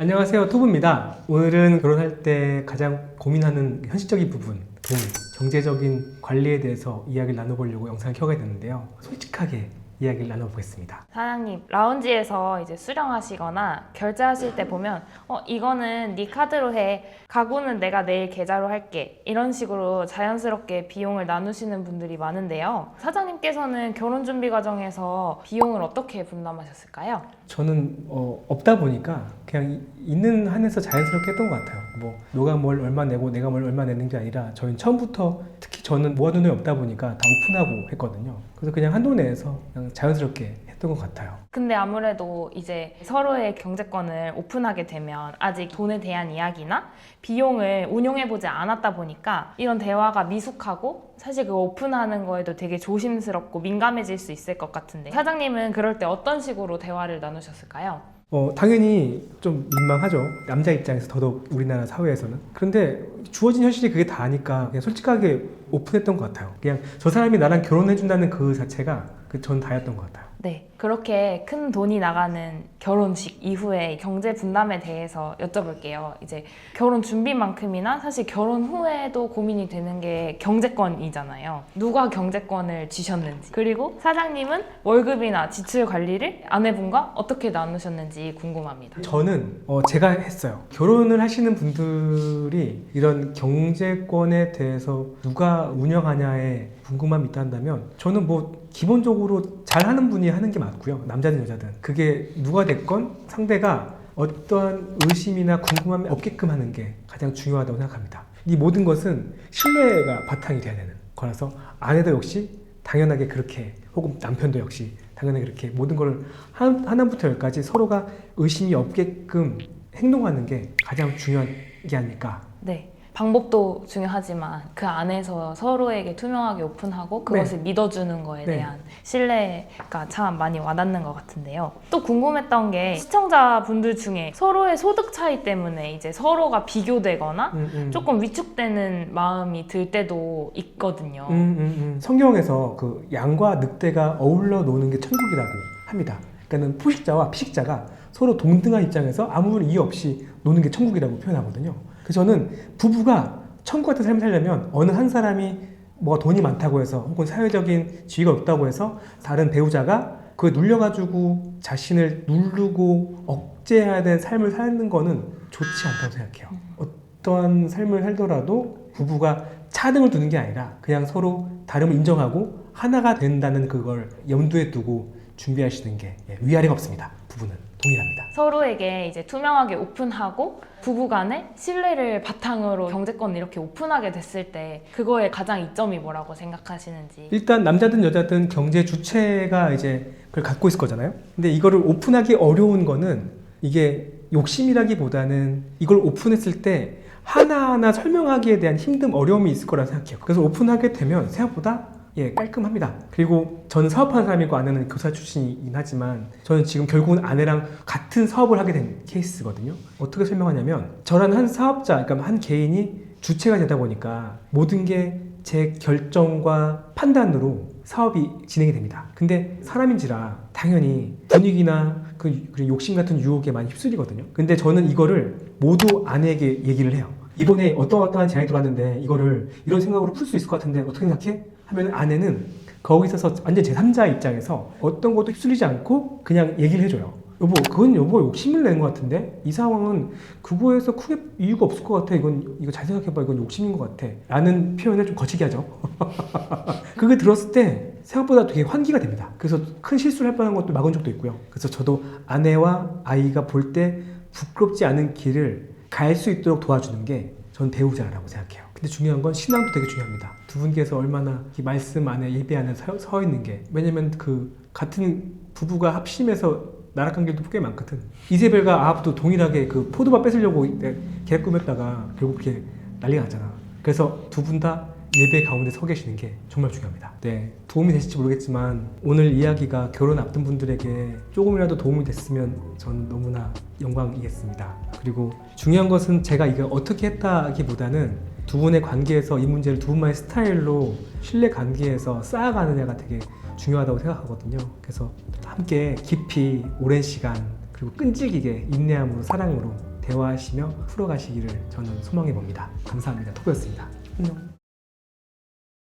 안녕하세요, 토부입니다. 오늘은 결혼할 때 가장 고민하는 현실적인 부분, 돈, 경제적인 관리에 대해서 이야기를 나눠보려고 영상을 켜게 됐는데요. 솔직하게 이야기를 나눠보겠습니다. 사장님, 라운지에서 이제 수령하시거나 결제하실 때 보면 이거는 네 카드로 해. 가구는 내가 내일 계좌로 할게. 이런 식으로 자연스럽게 비용을 나누시는 분들이 많은데요. 사장님께서는 결혼 준비 과정에서 비용을 어떻게 분담하셨을까요? 저는 없다 보니까 그냥 있는 한에서 자연스럽게 했던 것 같아요. 뭐 너가 뭘 얼마 내고 내가 뭘 얼마 내는 게 아니라 저희는 처음부터 특히 저는 모아둔 돈이 없다 보니까 다 오픈하고 했거든요. 그래서 그냥 한도 내에서 그냥 자연스럽게 했던 것 같아요. 근데 아무래도 이제 서로의 경제권을 오픈하게 되면 아직 돈에 대한 이야기나 비용을 운용해보지 않았다 보니까 이런 대화가 미숙하고 사실 그거 오픈하는 거에도 되게 조심스럽고 민감해질 수 있을 것 같은데 사장님은 그럴 때 어떤 식으로 대화를 나누셨을까요? 당연히 좀 민망하죠. 남자 입장에서 더더욱 우리나라 사회에서는. 그런데 주어진 현실이 그게 다니까 그냥 솔직하게 오픈했던 것 같아요. 그냥 저 사람이 나랑 결혼해준다는 그 자체가 전 다였던 것 같아요. 네, 그렇게 큰 돈이 나가는 결혼식 이후에 경제 분담에 대해서 여쭤볼게요. 이제 결혼 준비만큼이나 사실 결혼 후에도 고민이 되는 게 경제권이잖아요. 누가 경제권을 쥐셨는지, 그리고 사장님은 월급이나 지출 관리를 아내분과 어떻게 나누셨는지 궁금합니다. 저는 제가 했어요. 결혼을 하시는 분들이 이런 경제권에 대해서 누가 운영하냐에 궁금함이 있다 한다면 저는 뭐 기본적으로 잘하는 분이 하는 게 맞고요. 남자든 여자든. 그게 누가 됐건 상대가 어떠한 의심이나 궁금함이 없게끔 하는 게 가장 중요하다고 생각합니다. 이 모든 것은 신뢰가 바탕이 돼야 되는 거라서 아내도 역시 당연하게 그렇게 혹은 남편도 역시 당연하게 그렇게 모든 걸 하나부터 열까지 서로가 의심이 없게끔 행동하는 게 가장 중요한 게 아닐까. 네. 방법도 중요하지만 그 안에서 서로에게 투명하게 오픈하고 그것을 믿어주는 거에 대한 신뢰가 참 많이 와닿는 것 같은데요. 또 궁금했던 게 시청자분들 중에 서로의 소득 차이 때문에 이제 서로가 비교되거나 조금 위축되는 마음이 들 때도 있거든요. 성경에서 그 양과 늑대가 어울러 노는 게 천국이라고 합니다. 그러니까 포식자와 피식자가 서로 동등한 입장에서 아무런 이유 없이 노는 게 천국이라고 표현하거든요. 그래서 저는 부부가 천국 같은 삶을 살려면 어느 한 사람이 뭐 돈이 많다고 해서 혹은 사회적인 지위가 없다고 해서 다른 배우자가 그걸 눌려가지고 자신을 누르고 억제해야 되는 삶을 사는 거는 좋지 않다고 생각해요. 어떠한 삶을 살더라도 부부가 차등을 두는 게 아니라 그냥 서로 다름을 인정하고 하나가 된다는 그걸 염두에 두고 준비하시는 게 위아래가 없습니다. 부부는 동일합니다. 서로에게 이제 투명하게 오픈하고 부부간에 신뢰를 바탕으로 경제권을 이렇게 오픈하게 됐을 때 그거의 가장 이점이 뭐라고 생각하시는지. 일단 남자든 여자든 경제 주체가 이제 그걸 갖고 있을 거잖아요. 근데 이거를 오픈하기 어려운 거는 이게 욕심이라기보다는 이걸 오픈했을 때 하나하나 설명하기에 대한 힘듦, 어려움이 있을 거라 생각해요. 그래서 오픈하게 되면 생각보다 깔끔합니다. 그리고 저는 사업하는 사람이고 아내는 교사 출신이긴 하지만 저는 지금 결국은 아내랑 같은 사업을 하게 된 케이스거든요. 어떻게 설명하냐면 저라는 한 사업자, 그러니까 한 개인이 주체가 되다 보니까 모든 게 제 결정과 판단으로 사업이 진행이 됩니다. 근데 사람인지라 당연히 분위기나 그 욕심 같은 유혹에 많이 휩쓸리거든요. 근데 저는 이거를 모두 아내에게 얘기를 해요. 이번에 어떠한 제안이 들어왔는데 이거를 이런 생각으로 풀 수 있을 것 같은데 어떻게 생각해? 하면 아내는 거기 있어서 완전 제3자 입장에서 어떤 것도 휩쓸리지 않고 그냥 얘기를 해줘요. 여보, 그건 여보가 욕심을 내는 것 같은데 이 상황은 그거에서 크게 이유가 없을 것 같아. 이거 잘 생각해봐. 이건 욕심인 것 같아. 라는 표현을 좀 거치게 하죠. 그게 들었을 때 생각보다 되게 환기가 됩니다. 그래서 큰 실수를 할 뻔한 것도 막은 적도 있고요. 그래서 저도 아내와 아이가 볼 때 부끄럽지 않은 길을 갈 수 있도록 도와주는 게 전 배우자라고 생각해요. 근데 중요한 건 신앙도 되게 중요합니다. 두 분께서 얼마나 이 말씀 안에 예배 안에 서 있는 게, 왜냐면 그 같은 부부가 합심해서 나락한 길도 꽤 많거든. 이세벨과 아합도 동일하게 그 포도밭 뺏으려고 계획 꾸몄다가 결국 그게 난리가 났잖아. 그래서 두 분 다 예배 가운데 서 계시는 게 정말 중요합니다. 네, 도움이 되실지 모르겠지만 오늘 이야기가 결혼 앞둔 분들에게 조금이라도 도움이 됐으면 전 너무나 영광이겠습니다. 그리고 중요한 것은 제가 이걸 어떻게 했다기보다는 두 분의 관계에서 이 문제를 두 분만의 스타일로 신뢰 관계에서 쌓아가느냐가 되게 중요하다고 생각하거든요. 그래서 함께 깊이 오랜 시간 그리고 그리고 끈질기게 인내함으로 사랑으로 대화하시며 풀어가시기를 저는 소망해 봅니다. 감사합니다. 토크였습니다. 안녕.